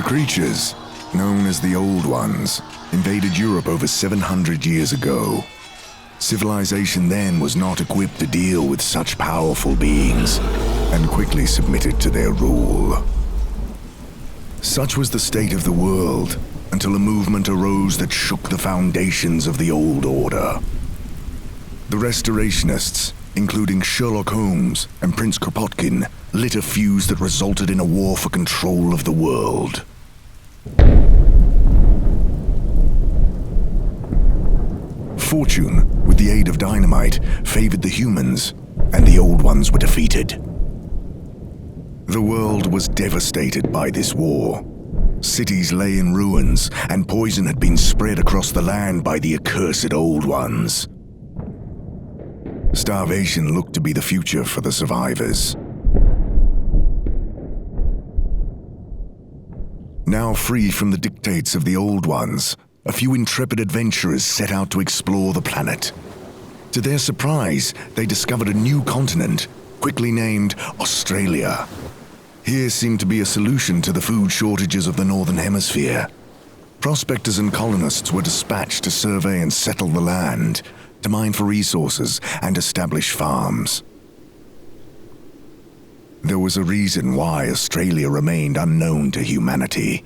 creatures, known as the Old Ones, invaded Europe over 700 years ago. Civilization then was not equipped to deal with such powerful beings, and quickly submitted to their rule. Such was the state of the world until a movement arose that shook the foundations of the old order. The Restorationists, including Sherlock Holmes and Prince Kropotkin, lit a fuse that resulted in a war for control of the world. Fortune, with the aid of dynamite, favored the humans, and the Old Ones were defeated. The world was devastated by this war. Cities lay in ruins, and poison had been spread across the land by the accursed Old Ones. Starvation looked to be the future for the survivors. Now free from the dictates of the Old Ones, a few intrepid adventurers set out to explore the planet. To their surprise, they discovered a new continent, quickly named Australia. Here seemed to be a solution to the food shortages of the Northern Hemisphere. Prospectors and colonists were dispatched to survey and settle the land, to mine for resources and establish farms. There was a reason why Australia remained unknown to humanity.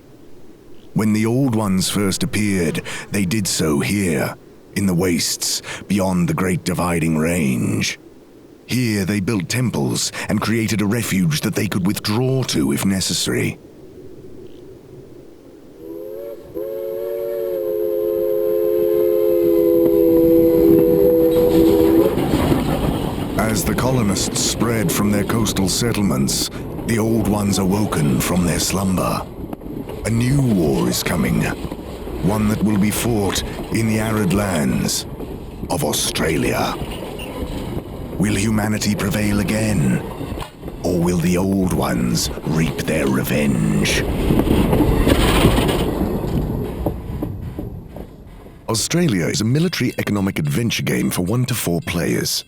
When the Old Ones first appeared, they did so here, in the wastes beyond the Great Dividing Range. Here they built temples and created a refuge that they could withdraw to if necessary. As the colonists spread from their coastal settlements, the Old Ones awoken from their slumber. A new war is coming, one that will be fought in the arid lands of Australia. Will humanity prevail again, or will the Old Ones reap their revenge? Australia is a military economic adventure game for 1 to 4 players.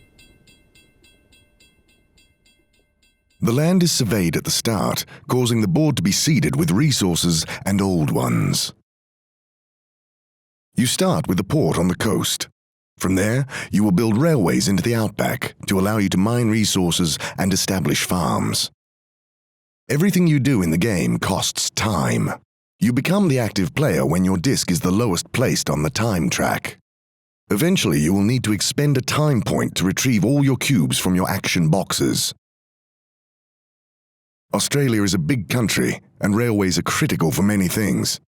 The land is surveyed at the start, causing the board to be seeded with resources and Old Ones. You start with a port on the coast. From there, you will build railways into the Outback to allow you to mine resources and establish farms. Everything you do in the game costs time. You become the active player when your disc is the lowest placed on the time track. Eventually, you will need to expend a time point to retrieve all your cubes from your action boxes. Australia is a big country, and railways are critical for many things.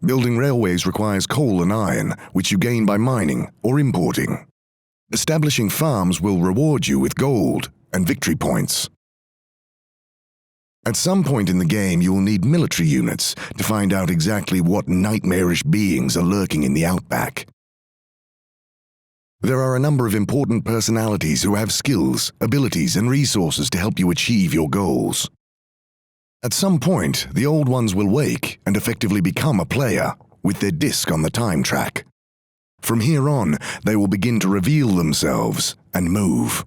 Building railways requires coal and iron, which you gain by mining or importing. Establishing farms will reward you with gold and victory points. At some point in the game, you will need military units to find out exactly what nightmarish beings are lurking in the Outback. There are a number of important personalities who have skills, abilities, and resources to help you achieve your goals. At some point, the Old Ones will wake and effectively become a player, with their disc on the time track. From here on, they will begin to reveal themselves and move.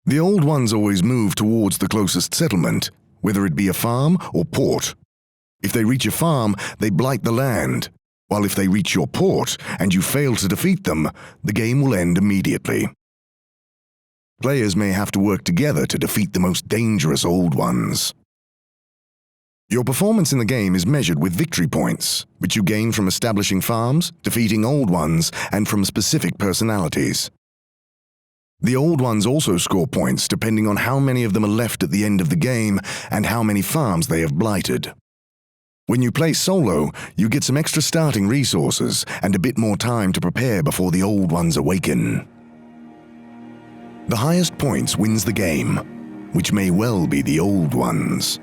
The Old Ones always move towards the closest settlement, whether it be a farm or port. If they reach a farm, they blight the land, while if they reach your port and you fail to defeat them, the game will end immediately. Players may have to work together to defeat the most dangerous Old Ones. Your performance in the game is measured with victory points, which you gain from establishing farms, defeating Old Ones, and from specific personalities. The Old Ones also score points depending on how many of them are left at the end of the game and how many farms they have blighted. When you play solo, you get some extra starting resources and a bit more time to prepare before the Old Ones awaken. The highest points wins the game, which may well be the Old Ones.